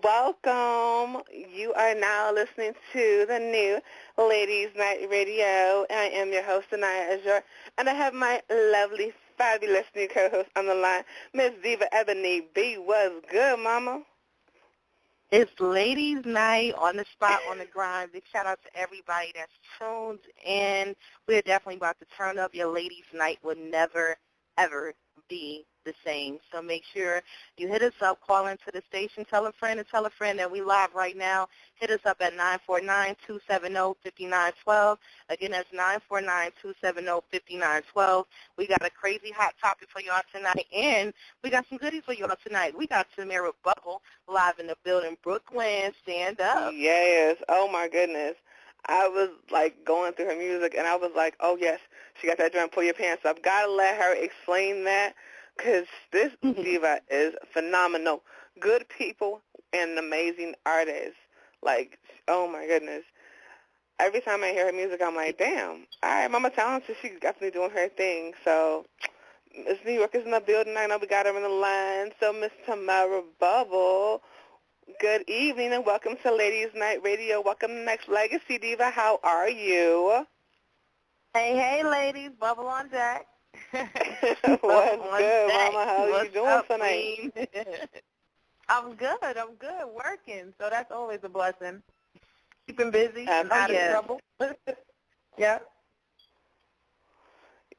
Welcome. You are now listening to the new Ladies Night Radio. I am your host, Danaya Azure, and I have my lovely, fabulous new co-host on the line, Miss Diva Ebony B. What's good, Mama? It's Ladies Night on the spot, on the grind. Big shout out to everybody that's tuned in. We're definitely about to turn up. Your Ladies Night will never, ever be the same. So make sure you hit us up, call into the station, tell a friend that we live right now. Hit us up at 949-270-5912. Again, that's 949-270-5912. We got a crazy hot topic for y'all tonight, and we got some goodies for y'all tonight. We got Tamara Bubble live in the building. Brooklyn, stand up. Yes. Oh, my goodness. I was, going through her music, and I was like, oh, yes, she got that drum, pull your pants up. Got to let her explain that, because this diva is phenomenal. Good people and an amazing artist. Oh, my goodness. Every time I hear her music, I'm like, damn, all right, Mama talented. She's definitely doing her thing. So Miss New York is in the building. I know we got her in the line. So Miss Tamara Bubble, good evening and welcome to Ladies Night Radio. Welcome to Next Legacy Diva. How are you? Hey, ladies. Bubble on deck. What's good, Mama? How are you doing tonight? I'm good. Working, so that's always a blessing. Keeping busy, and out of trouble. Yeah.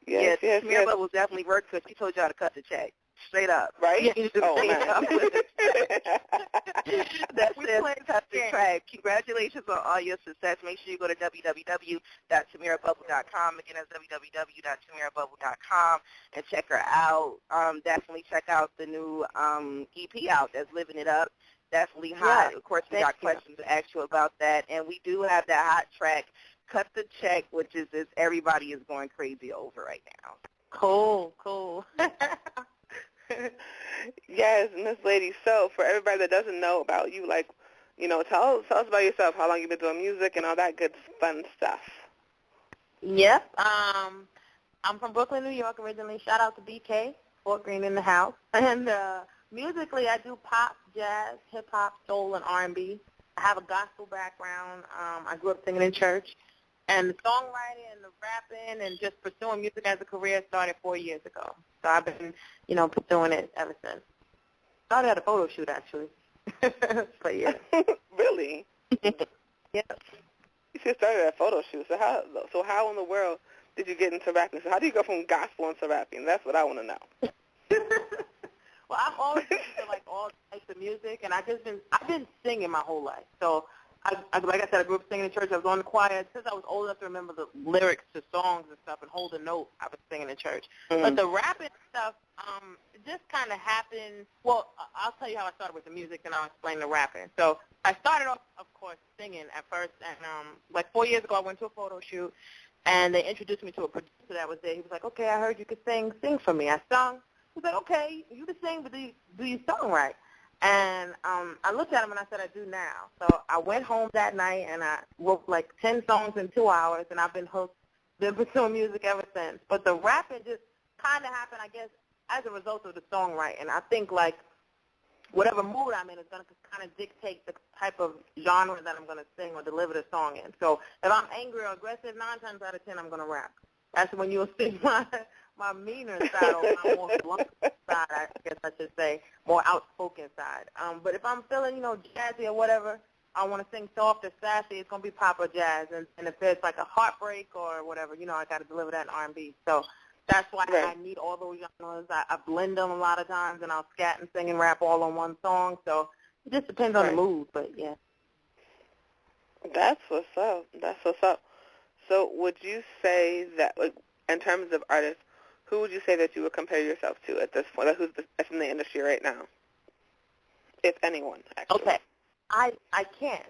Yes. Tamara Bubble definitely worked because she told y'all to cut the check. Straight up. Right? Yeah, oh, man. That's it. Cut the track. Congratulations on all your success. Make sure you go to www.tamarabubble.com. Again, that's www.tamarabubble.com and check her out. Definitely check out the new EP out that's Living It Up. Definitely hot. Yeah, of course, we got questions to ask you about that. And we do have that hot track, Cut the Check, which is everybody is going crazy over right now. Cool. Yes, Miss Lady. So for everybody that doesn't know about you, tell us about yourself, how long you've been doing music and all that good fun stuff. Yep. I'm from Brooklyn, New York originally. Shout out to BK, Fort Greene in the house. And musically, I do pop, jazz, hip-hop, soul, and R&B. I have a gospel background. I grew up singing in church. And the songwriting and the rapping and just pursuing music as a career started 4 years ago. So I've been, pursuing it ever since. Started at a photo shoot, actually. But, yeah. Really? Yeah. You just started at a photo shoot. So how in the world did you get into rapping? So how do you go from gospel into rapping? That's what I want to know. Well, I've always been to, all types of music, and I've been singing my whole life. So like I said, I grew up singing in church. I was on the choir. Since I was old enough to remember the lyrics to songs and stuff and hold a note, I was singing in church. Mm-hmm. But the rapping stuff, it just kind of happened. Well, I'll tell you how I started with the music, and I'll explain the rapping. So I started off, of course, singing at first. And 4 years ago, I went to a photo shoot, and they introduced me to a producer that was there. He was like, okay, I heard you could sing. Sing for me. I sung. He was like, okay, you can sing, but do you song right? And I looked at him and I said, I do now. So I went home that night and I wrote 10 songs in 2 hours, and I've been hooked, been pursuing music ever since. But the rapping just kind of happened, I guess, as a result of the songwriting. I think whatever mood I'm in is going to kind of dictate the type of genre that I'm going to sing or deliver the song in. So if I'm angry or aggressive, 9 times out of 10 I'm going to rap. That's when you'll see my meaner side or my more blunt side, I guess I should say, more outspoken side. But if I'm feeling, jazzy or whatever, I want to sing soft or sassy, it's going to be pop or jazz. And if it's a heartbreak or whatever, I got to deliver that in R&B. So that's why I need all those genres. I blend them a lot of times, and I'll scat and sing and rap all on one song. So it just depends on the mood, but yeah. That's what's up. So would you say that, in terms of artists, who would you say that you would compare yourself to at this point? That's in the industry right now, if anyone, actually? Okay. I can't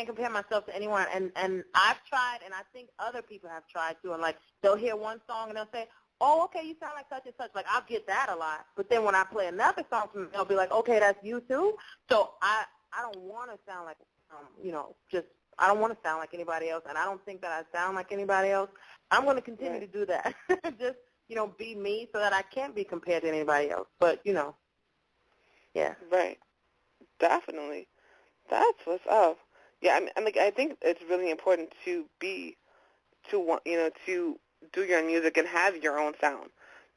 compare myself to anyone, and I've tried, and I think other people have tried too, and they'll hear one song and they'll say, oh, okay, you sound like such and such. I'll get that a lot, but then when I play another song from them, they'll be like, okay, that's you too. So I don't want to sound like, I don't want to sound like anybody else, and I don't think that I sound like anybody else. I'm going to continue to do that. Just, be me so that I can't be compared to anybody else. But, yeah. Right. Definitely. That's what's up. Yeah, I think it's really important to want, to do your own music and have your own sound.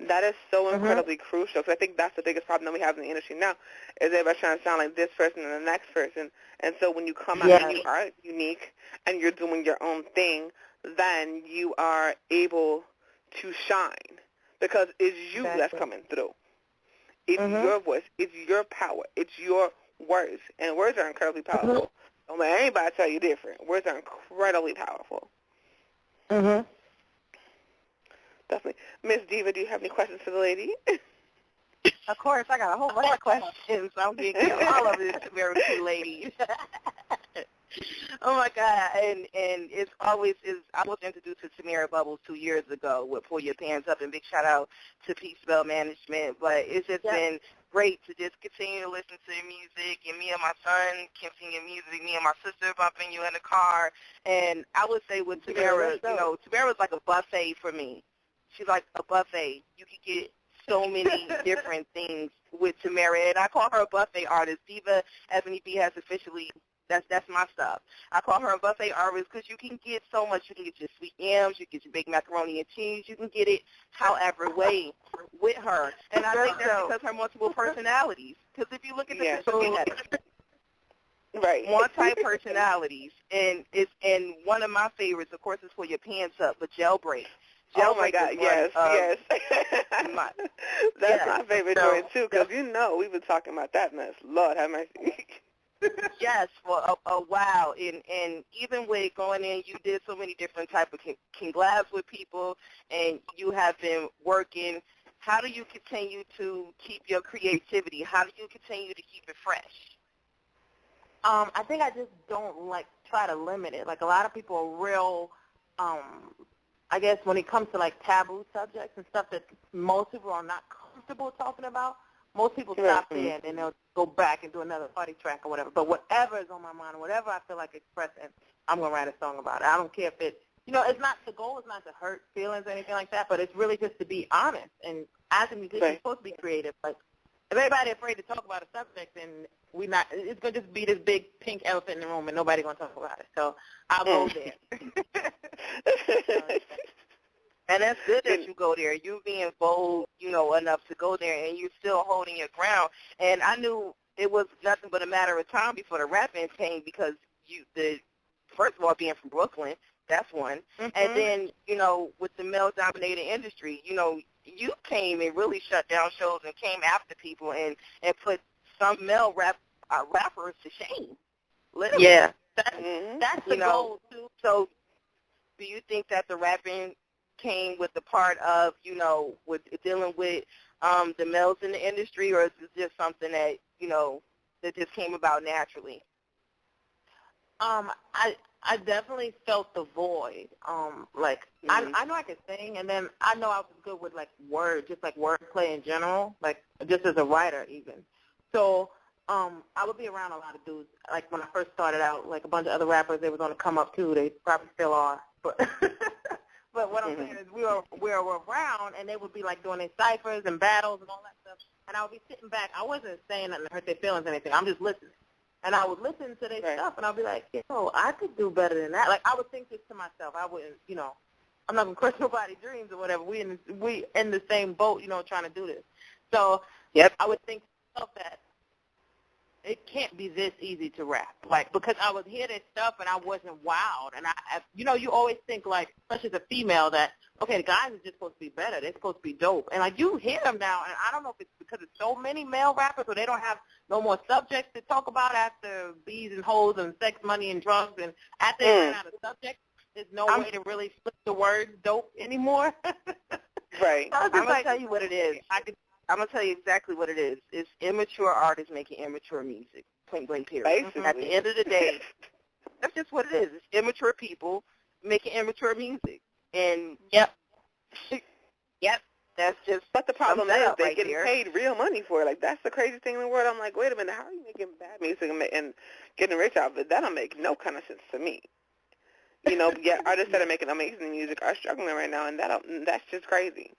That is so incredibly crucial, because I think that's the biggest problem that we have in the industry now, is everybody trying to sound like this person and the next person. And so when you come out and you are unique and you're doing your own thing, then you are able to shine, because it's you that's coming through. It's your voice. It's your power. It's your words. And words are incredibly powerful. Don't let anybody tell you different. Words are incredibly powerful. Definitely. Miss Diva, do you have any questions for the lady? Of course, I got a whole bunch of questions. I'm going to get all of this very two ladies. Oh my God! And it's always I was introduced to Tamara Bubble 2 years ago with Pull Your Pants Up, and big shout out to Peace Bell Management. But it's just been great to just continue to listen to your music, and me and my son continue music, me and my sister bumping you in the car. And I would say with Tamara, Tamara's like a buffet for me. She's like a buffet. You can get so many different things with Tamara, and I call her a buffet artist. Diva Ebony B has officially. That's my stuff. I call her a buffet artist because you can get so much. You can get your sweet yams, you can get your baked macaroni and cheese. You can get it however way with her. And I think that's because her multiple personalities. Because if you look at the multi-personalities, and one of my favorites, of course, is For Your Pants Up, but Jailbreak. Oh, my God, yes. That's my favorite joint, too, because we've been talking about that mess. Lord have mercy. Yes, for a while, and even with going in, you did so many different type of collabs with people, and you have been working. How do you continue to keep your creativity? How do you continue to keep it fresh? I think I just don't try to limit it. Like a lot of people are real. I guess when it comes to taboo subjects and stuff that most people are not comfortable talking about. Most people stop there and then they'll go back and do another party track or whatever. But whatever is on my mind, whatever I feel like expressing, I'm going to write a song about it. I don't care if it's not, the goal is not to hurt feelings or anything like that, but it's really just to be honest. And as a musician, you're supposed to be creative. But if everybody's afraid to talk about a subject, then it's going to just be this big pink elephant in the room and nobody's going to talk about it. So I'll go there. And that's good that you go there. You being bold, enough to go there, and you're still holding your ground. And I knew it was nothing but a matter of time before the rapping came, because first of all, being from Brooklyn, that's one. And then, with the male-dominated industry, you came and really shut down shows and came after people and put some male rappers to shame. Literally. Yeah. That's the goal, too. So do you think that the rapping came with the part of, with dealing with the males in the industry, or is it just something that, that just came about naturally? I definitely felt the void. I know I could sing, and then I know I was good with words, just wordplay in general, just as a writer even. So I would be around a lot of dudes. When I first started out, a bunch of other rappers, they was on the come up too. They probably still are, but. But what I'm saying is we were around, and they would be doing their ciphers and battles and all that stuff. And I would be sitting back. I wasn't saying nothing to hurt their feelings or anything. I'm just listening. And I would listen to their stuff, and I'd be like, I could do better than that. I would think this to myself. I wouldn't, I'm not going to crush nobody's dreams or whatever. We in the same boat, trying to do this. So I would think to myself that it can't be this easy to rap, because I would hear this stuff and I wasn't wowed. And you always think, especially as a female, that, okay, the guys are just supposed to be better. They're supposed to be dope. And, you hear them now, and I don't know if it's because there's so many male rappers or they don't have no more subjects to talk about after bees and hoes and sex, money, and drugs. And after they run out of subjects, there's no way to really flip the word dope anymore. Right. I'm going to tell you what it is. I'm going to tell you exactly what it is. It's immature artists making immature music, point blank period. Basically. At the end of the day, that's just what it is. It's immature people making immature music. And, that's just. But the problem is they're getting paid real money for it. That's the craziest thing in the world. I'm like, wait a minute, how are you making bad music and getting rich out of it? That don't make no kind of sense to me. Artists that are making amazing music are struggling right now, and that's just crazy.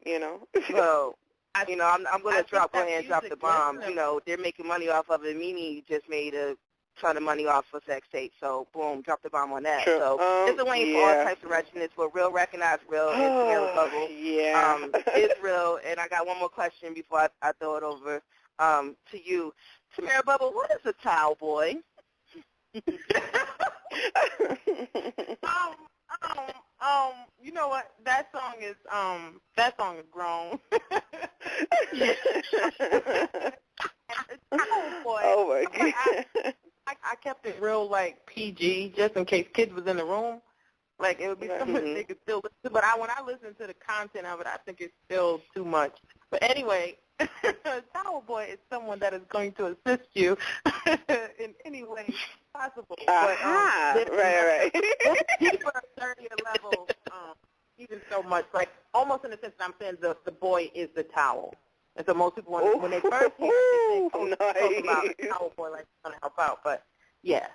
Well, I'm going to drop the bomb. They're making money off of it. Mimi just made a ton of money off for sex tape. So, boom, drop the bomb on that. True. So, it's a lane for all types of regiments, but real, recognize real, and Tamara Bubble is real. And I got one more question before I throw it over to you. Tamara Bubble, what is a towel boy? You know what? That song is grown. Oh my God. I kept it real like PG just in case kids was in the room. Like it would be something they could still listen to. But when I listen to the content of it, I think it's still too much. But anyway, Towel Boy is someone that is going to assist you in any way possible. Right. Deeper, 30th level, even so much. Like almost in the sense that I'm saying the boy is the towel. And so most people, when they first hear it, they think, talk about a towel boy like trying to help out. But yeah,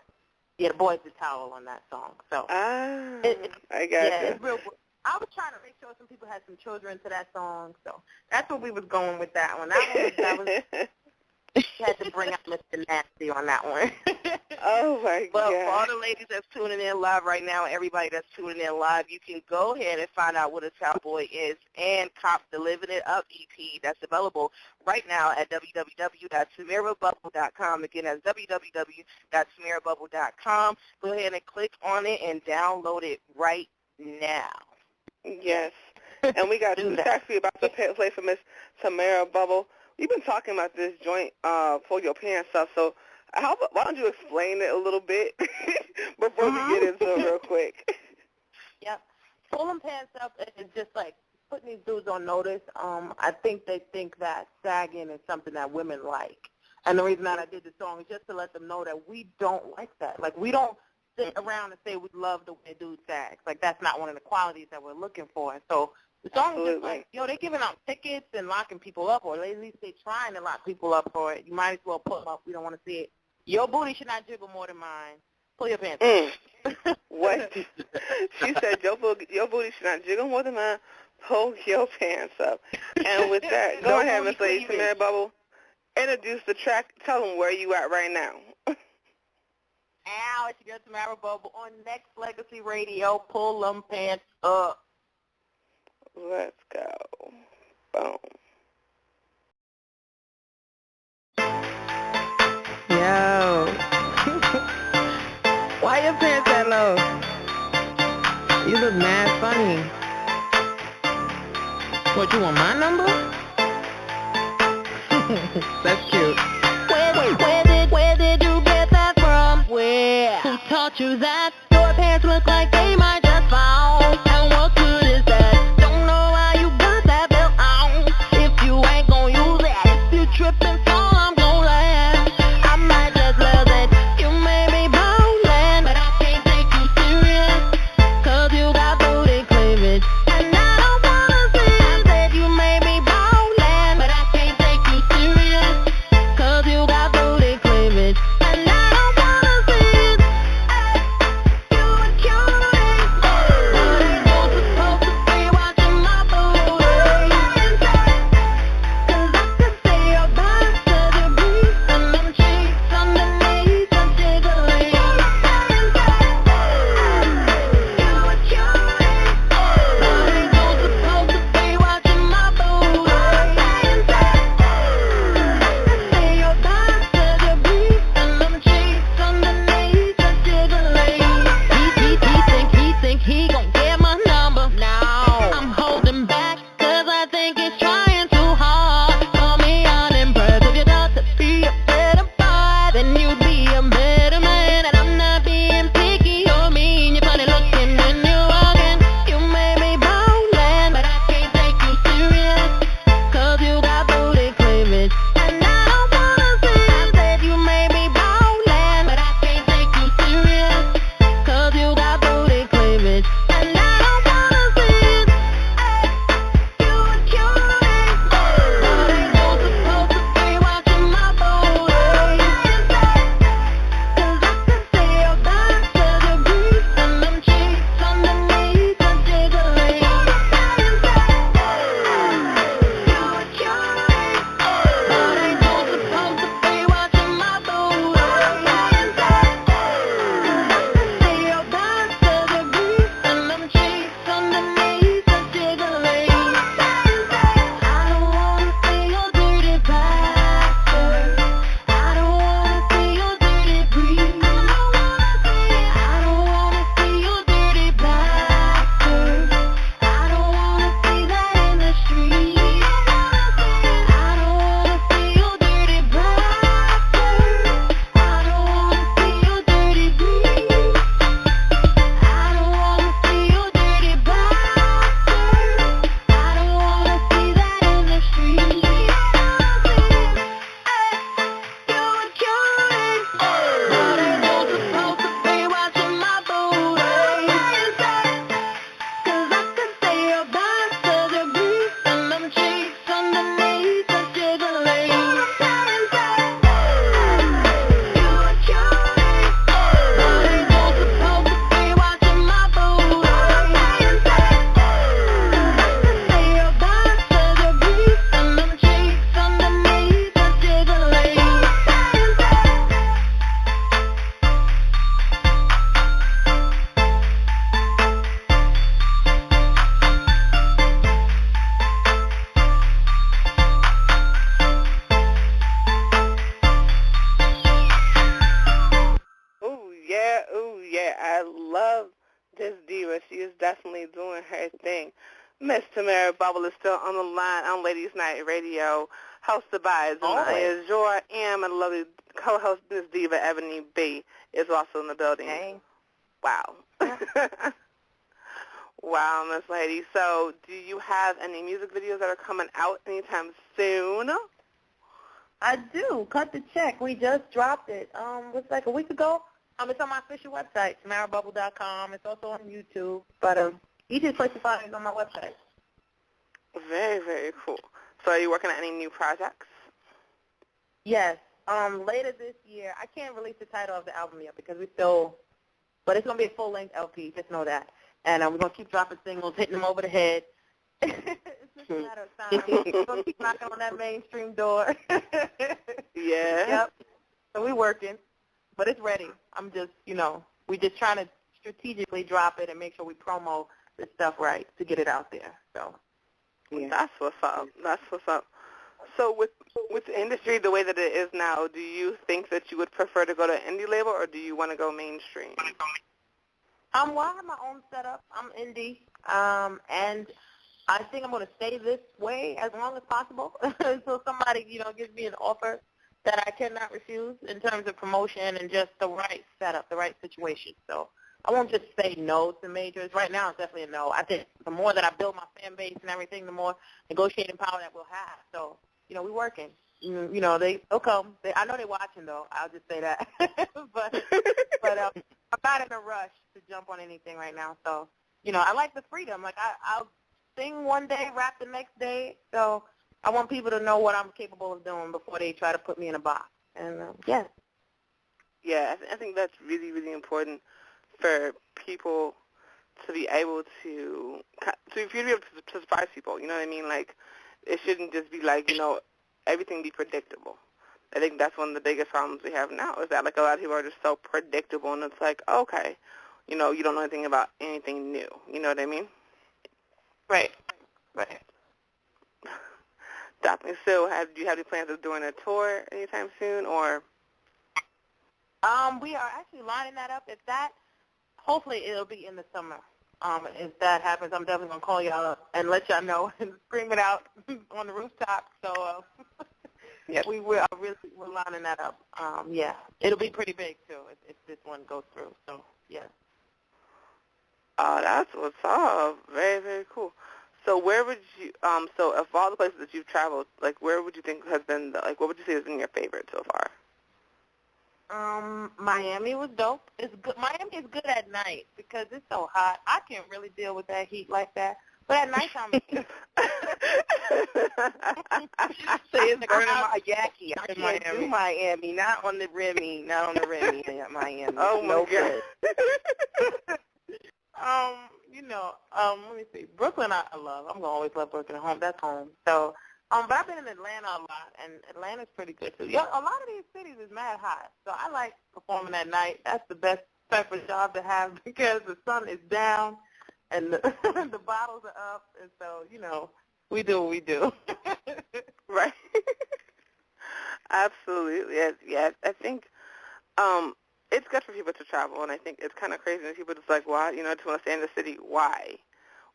the boy's the towel on that song. So I got you. It's real. I was trying to make sure some people had some children to that song, so that's what we was going with that one. That was you had to bring out Mr. Nasty on that one. Oh, my God. Well, for all the ladies that's tuning in live right now, everybody that's tuning in live, you can go ahead and find out what a towel boy is and cop the Living It Up EP that's available right now at www.samirabubble.com. Again, that's www.samirabubble.com. Go ahead and click on it and download it right now. Yes. And we got two tracks for you about to play for Miss Tamara Bubble. We've been talking about this joint Pull Your Pants Up, so why don't you explain it a little bit before we get into it real quick? Yep. Pull Them Pants Up is just like putting these dudes on notice. I think they think that sagging is something that women like. And the reason that I did the song is just to let them know that we don't like that. Like, we don't sit around and say we love the way dudes sag. Like, that's not one of the qualities that we're looking for. And so the song is just like, they're giving out tickets and locking people up, or at least they're trying to lock people up for it. You might as well pull them up. We don't want to see it. Your booty should not jiggle more than mine. Pull your pants up. What? She said your booty should not jiggle more than mine. Pull your pants up. And with that, go ahead, Miss Lady Tamara Bubble. Introduce the track. Tell them where you at right now. Ow, it's your girl Tamara Bubble on Next Legacy Radio. Pull them pants up. Let's go. Boom. Yo. Why your pants that low? You look mad funny. What, you want my number? That's cute. Where did you get that from? Where? Who taught you that? Your pants look like they might just fall. And what good is that? Don't know why you got that belt on. If you ain't gon' use that, if you trippin', fall, I'm gon' laugh. I might just love that. You may be ballin', but I can't take you serious. 'Cause you got booty cleavage. And I don't wanna see it. I said you may be ballin', but I can't take you serious. 'Cause you got booty cleavage. And I don't wanna see it. You were cute. I love this diva. She is definitely doing her thing. Miss Tamara Bubble is still on the line on Ladies Night Radio, hosted by Danaya Azure, and my lovely co-host, Miss Diva Ebony B, is also in the building. Hey. Wow. Wow, Miss Lady. So do you have any music videos that are coming out anytime soon? I do. Cut the check. We just dropped it. It's like a week ago. It's on my official website, tamarabubble.com. It's also on YouTube. But easiest place to find it is on my website. Very, very cool. So are you working on any new projects? Yes. Later this year, I can't release the title of the album yet because but it's going to be a full-length LP, just know that. And we're going to keep dropping singles, hitting them over the head. It's just a matter of time. We're going to keep knocking on that mainstream door. Yeah. Yep. So we're working, but it's ready. I'm just, we're just trying to strategically drop it and make sure we promo the stuff right to get it out there. So, yeah. That's what's up. That's what's up. So with the industry the way that it is now, do you think that you would prefer to go to an indie label or do you want to go mainstream? Well, I have my own setup. I'm indie, and I think I'm going to stay this way as long as possible until somebody, gives me an offer that I cannot refuse in terms of promotion and just the right setup, the right situation. So I won't just say no to majors. Right now, it's definitely a no. I think the more that I build my fan base and everything, the more negotiating power that we'll have. So, we're working. They'll come. I know they're watching, though. I'll just say that. but I'm not in a rush to jump on anything right now. So, I like the freedom. Like, I'll sing one day, rap the next day. So I want people to know what I'm capable of doing before they try to put me in a box. And, yeah. Yeah, I think that's really, really important for people to be able to be able to surprise people. You know what I mean? Like, it shouldn't just be like, everything be predictable. I think that's one of the biggest problems we have now is that, like, a lot of people are just so predictable, and it's like, okay, you don't know anything about anything new. You know what I mean? Right. Definitely. So do you have any plans of doing a tour anytime soon, or? We are actually lining that up. Hopefully it'll be in the summer. If that happens, I'm definitely going to call y'all up and let y'all know and scream it out on the rooftop. So yep. we're lining that up. Yeah, it'll be pretty big, too, if this one goes through. So, yeah. Oh, that's what's up. Very, very cool. So where would you, so of all the places that you've traveled, like, where would you think has been, what would you say has been your favorite so far? Miami was dope. It's good. Miami is good at night because it's so hot. I can't really deal with that heat like that. But at nighttime, so it's like I'm Yaki. I'm in Miami. Miami, not on the Remy, yeah, Miami. Oh my God. Let me see. Brooklyn, I love. I'm gonna always love Brooklyn. That's home. So, but I've been in Atlanta a lot, and Atlanta's pretty good too. Yeah, a lot of these cities is mad hot, so I like performing at night. That's the best type of job to have because the sun is down and the bottles are up, and so we do what we do. Right. Absolutely. Yes. I think it's good for people to travel, and I think it's kind of crazy that people just like, why? Just want to stay in the city. Why?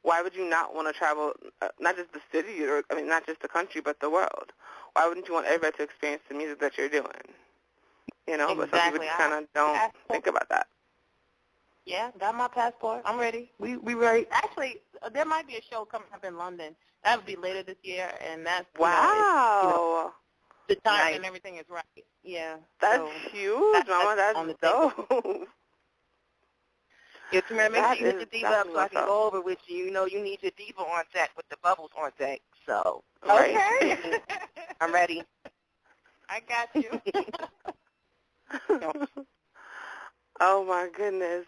Why would you not want to travel, not just the city, not just the country, but the world? Why wouldn't you want everybody to experience the music that you're doing? Exactly. But some people just kind of don't think about that. Yeah, got my passport. I'm ready. We ready. Actually, there might be a show coming up in London. That would be later this year, and that's wow. The time and everything is right. Yeah. That's huge, Mama. That's dope. Yeah, Tamara, make sure you hit the diva up so I can go over with you. You need your diva on deck with the bubbles on deck. So, okay. I'm ready. I got you. Oh my goodness.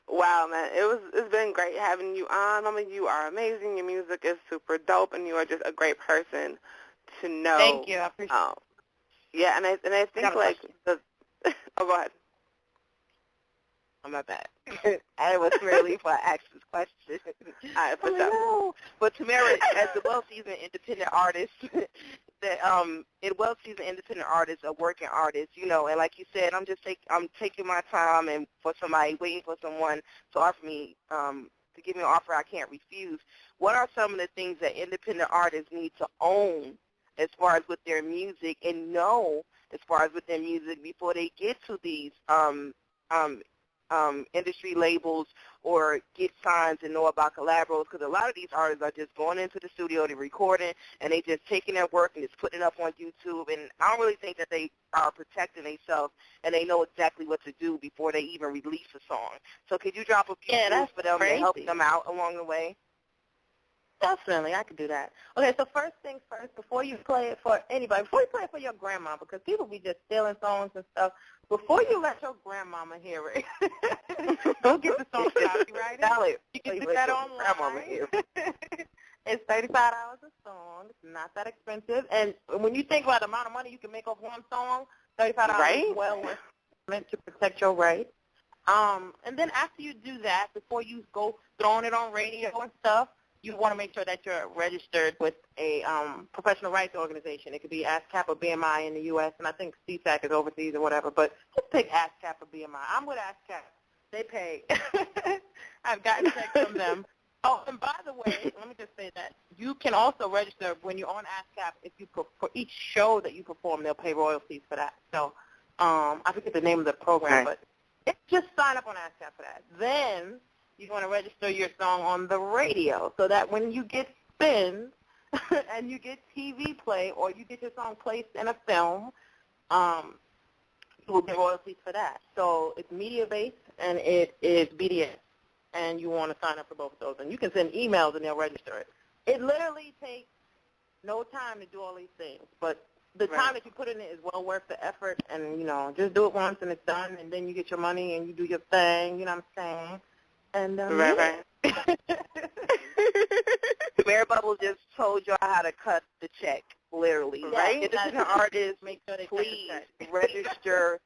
Wow, man. It's been great having you on. Mama, you are amazing. Your music is super dope, and you are just a great person to know. Thank you. I appreciate it. Yeah, and I think oh, go ahead. Oh, my bad. I was really before I asked this question. All right, for sure. But Tamara, as a well-seasoned independent artist, that it well seasoned independent artists, a working artist, you know, and like you said, I'm taking my time and for somebody waiting for someone to offer me to give me an offer I can't refuse. What are some of the things that independent artists need to own as far as with their music and know as far as with their music before they get to these industry labels or get signs and know about collaborals? Because a lot of these artists are just going into the studio, they're recording, and they just taking their work and just putting it up on YouTube. And I don't really think that they are protecting themselves and they know exactly what to do before they even release a song. So could you drop a few tips for them to help them out along the way? Definitely, I could do that. Okay, so first things first, before you play it for anybody, before you play it for your grandma, because people be just stealing songs and stuff, before you let your grandmama hear it, don't get the song copyrighted. You can do that online. It's $35 a song. It's not that expensive. And when you think about the amount of money you can make off one song, $35 is well worth it to protect your rights. And then after you do that, before you go throwing it on radio and stuff, you want to make sure that you're registered with a professional rights organization. It could be ASCAP or BMI in the U.S., and I think CSAC is overseas or whatever, but just pick ASCAP or BMI. I'm with ASCAP. They pay. I've gotten checks from them. Oh, and by the way, let me just say that you can also register when you're on ASCAP. If you for each show that you perform, they'll pay royalties for that. So I forget the name of the program, but just sign up on ASCAP for that. Then you want to register your song on the radio so that when you get spins and you get TV play or you get your song placed in a film, you will get royalties for that. So it's media-based and it is BDS, and you want to sign up for both of those. And you can send emails and they'll register it. It literally takes no time to do all these things, but the time that you put in it is well worth the effort. And, you know, just do it once and it's done, and then you get your money and you do your thing, you know what I'm saying? And Tamara Bubble just told y'all how to cut the check, literally, right? Independent artists, make sure they please register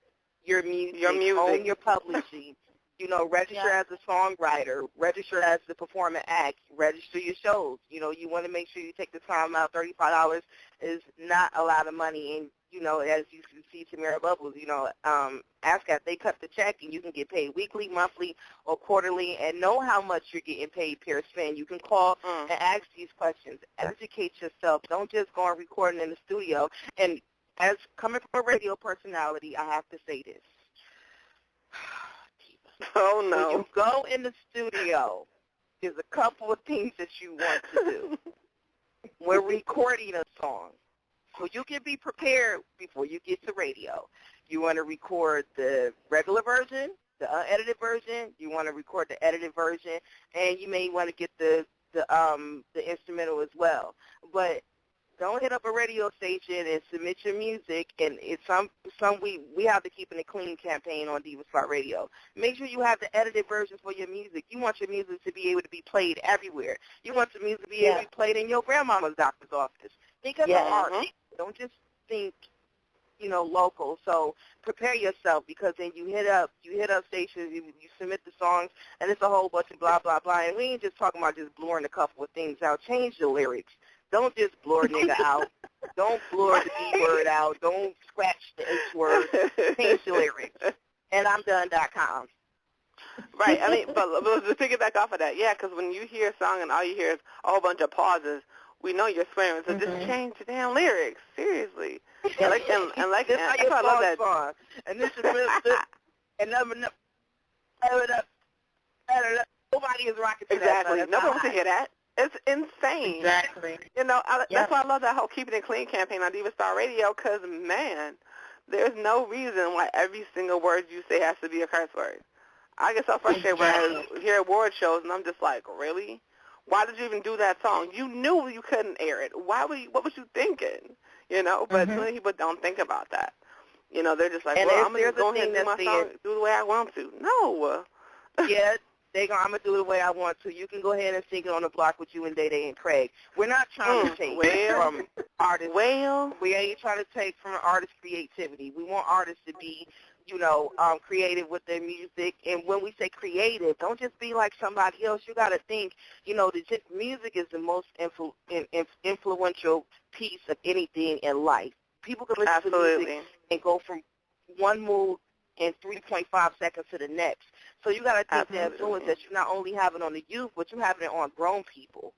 your music, own your publishing. You know, register as a songwriter, register as the performing act, register your shows. You know, you want to make sure you take the time out. $35 is not a lot of money, and you know, as you can see, Tamara Bubbles, you know, ASCAP, they cut the check, and you can get paid weekly, monthly, or quarterly, and know how much you're getting paid per spin. You can call and ask these questions. Educate yourself. Don't just go and record in the studio. And as coming from a radio personality, I have to say this. Oh, no. When you go in the studio, there's a couple of things that you want to do. We're recording a song. So you can be prepared before you get to radio. You want to record the regular version, the unedited version. You want to record the edited version, and you may want to get the instrumental as well. But don't hit up a radio station and submit your music. And it's we have the Keeping It Clean campaign on Diva Spot Radio. Make sure you have the edited version for your music. You want your music to be able to be played everywhere. You want your music to be able to be played in your grandmama's doctor's office. Think of the art. Don't just think, you know, local. So prepare yourself, because then you hit up stations, you submit the songs, and it's a whole bunch of blah, blah, blah. And we ain't just talking about just blurring a couple of things out. Change the lyrics. Don't just blur nigga out. Don't blur the B word out. Don't scratch the H word. Change the lyrics. And I'm done.com. Right. I mean, but to piggyback off of that, because when you hear a song and all you hear is a whole bunch of pauses, we know you're swearing. So just change the damn lyrics. Seriously. This is how your song song. And this is and nobody is rocking to that. Exactly. Nobody wants to hear that. It's insane. Exactly. You know, that's why I love that whole Keeping It Clean campaign on Diva Star Radio, because, man, there's no reason why every single word you say has to be a curse word. I get so frustrated when I hear award shows, and I'm just like, really? Why did you even do that song? You knew you couldn't air it. What was you thinking? You know, but so many people don't think about that. You know, they're just like, well, I'm going to go ahead and do my song, do the way I want to. No. Yeah, I'm going to do it the way I want to. You can go ahead and sing it on the block with you and Day Day and Craig. We're not trying to take from artists. We ain't trying to take from artists' creativity. We want artists to be creative with their music. And when we say creative, don't just be like somebody else. You got to think, that music is the most influential piece of anything in life. People can listen to music and go from one mood in 3.5 seconds to the next. So you got to think the influence that you not only have it on the youth, but you have it on grown people.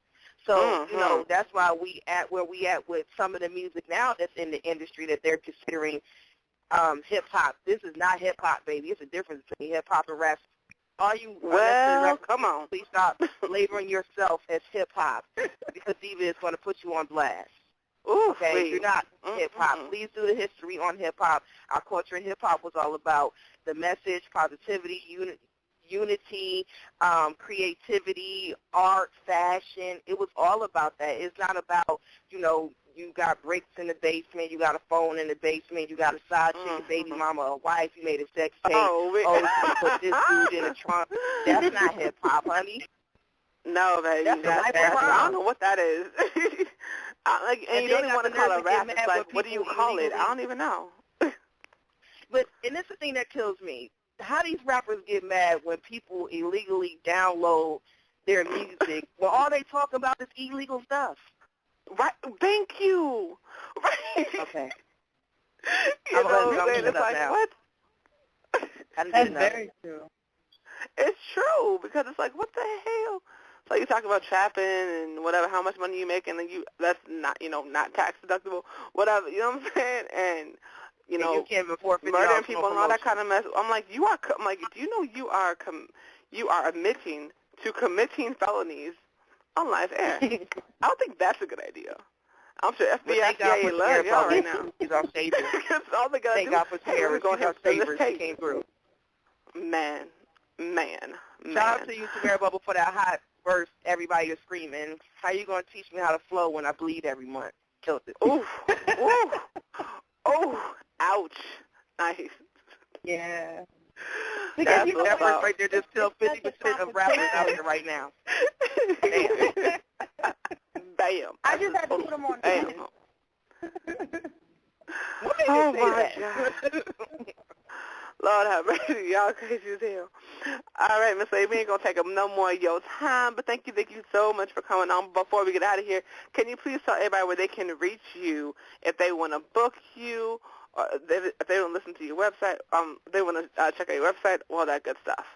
So, that's why we at where we at with some of the music now that's in the industry that they're considering hip-hop. This is not hip-hop, baby. It's a difference between hip-hop and rap. Come on. Please stop labeling yourself as hip-hop because Diva is going to put you on blast. Ooh, okay, please. You're not hip-hop. Please do the history on hip-hop. Our culture in hip-hop was all about the message, positivity, unity, creativity, art, fashion. It was all about that. It's not about, you got bricks in the basement, you got a phone in the basement, you got a side chick, a baby mama, a wife, you made a sex tape. You put this dude in a trunk. That's not hip-hop, honey. No, baby. I don't know what that is. And you don't even want to call it rap. It's like, what do you call it? I don't even know. And that's the thing that kills me. How these rappers get mad when people illegally download their music when all they talk about is illegal stuff. Right. Thank you. Right. Okay. It's like, now. What? That's very true. It's true, because it's like, what the hell? So you talk about trapping and whatever, how much money you make, and then that's not, not tax deductible, whatever, you know what I'm saying? And, you can't afford murdering people and all that kind of mess. I'm like, do you know you are admitting to committing felonies on live air? I don't think that's a good idea. I'm sure FBI, CIA love y'all right now. He's our savior. Thank God for Tamara. She's our savior. She came through. Man. Shout out to you, Tamara Bubble, for that hot verse. Everybody is screaming. How you going to teach me how to flow when I bleed every month? Killed it. Ooh. Oh, ouch. Nice. Yeah. That verse right there just killed 50% of rappers out there right now. Bam. I just had to put them on the list. What made you say that? God. Lord have mercy. Y'all crazy as hell. All right, Miss Lady, we ain't going to take up no more of your time, but thank you so much for coming on. Before we get out of here, can you please tell everybody where they can reach you if they want to book you, or if they want to listen to your website, they want to check out your website, all that good stuff.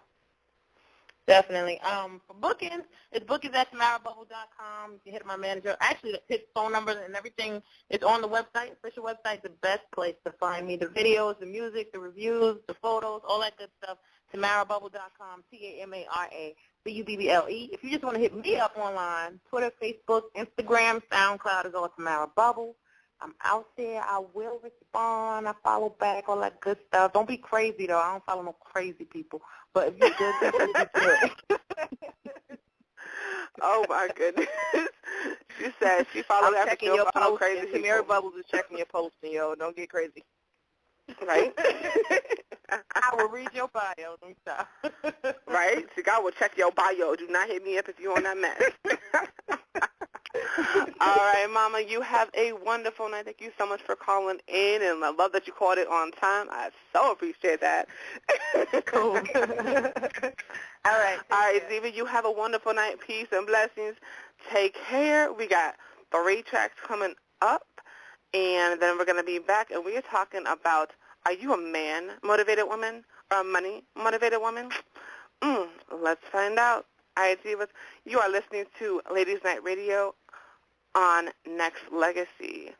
Definitely. For bookings, it's bookings at tamarabubble.com. You can hit my manager. Actually, his phone number and everything is on the website. Official website, the best place to find me. The videos, the music, the reviews, the photos, all that good stuff. tamarabubble.com, TAMARABUBBLE. If you just want to hit me up online, Twitter, Facebook, Instagram, SoundCloud is all Tamara Bubble. I'm out there. I will respond. I follow back, all that good stuff. Don't be crazy, though. I don't follow no crazy people. But if you did, definitely be good. Oh, my goodness. She said she follows after she'll follow crazy people. Tamara Bubbles is checking your posting, yo. Don't get crazy. Right? I will read your bio. Don't stop. Right? See, God will check your bio. Do not hit me up if you're on that mess. All right, Mama, you have a wonderful night. Thank you so much for calling in, and I love that you called it on time. I so appreciate that. Cool. All right, Ziva, you have a wonderful night. Peace and blessings. Take care. We got 3 tracks coming up, and then we're going to be back, and we are talking about, are you a man-motivated woman or a money-motivated woman? Let's find out. All right, Zivas, you are listening to Ladies Night Radio on Next Legacy.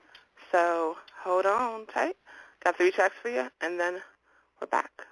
So hold on tight. Got 3 tracks for you, and then we're back.